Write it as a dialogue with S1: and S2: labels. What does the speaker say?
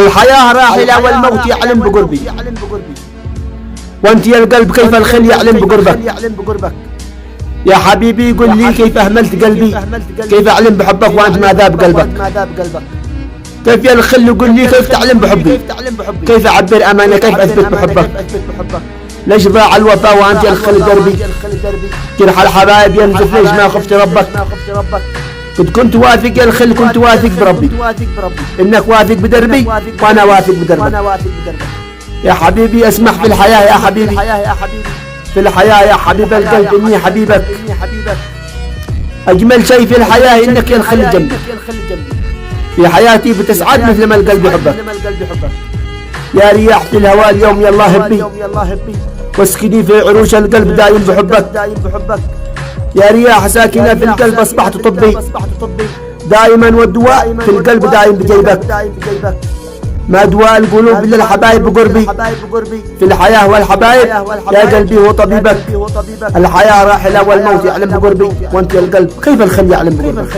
S1: الحياة راحلة والموت يعلم بقربي، وانت يا القلب كيف الخل يعلم بقربك. يا حبيبي قل لي كيف أهملت قلبي، كيف أعلم بحبك وأنت ما ذاب قلبك. كيف يا الخل قل لي كيف تعلم بحبي، كيف أعبر أمانة، كيف أثبت بحبك. ليش ضاع الوفاء وأنت يا الخل دربي، جرح الحبايب ينزف ليش ما خفت ربك. كنت واثق يا الخل، كنت واثق بربي، إنك واثق بدربي وأنا واثق بدربك. يا حبيبي اسمح في الحياة يا حبيبي، في الحياة يا حبيب القلب إني حبيبك. أجمل شيء في الحياة إنك يا الخل جنبي، في حياتي بتسعد مثل ما القلب يحبك. يا رياح في الهواء اليوم يلا هبي، واسكني في عروش القلب دايم بحبك. يا رياح ساكنة في القلب أصبحت طبي، دائما والدواء في القلب دايم بجيبك. ما دواء القلوب إلا الحبايب بقربي، في الحياة والحبايب يا قلبي هو طبيبك. الحياة راحلة والموت يعلم بقربي، وانت يا القلب كيف الخل يعلم بقربك.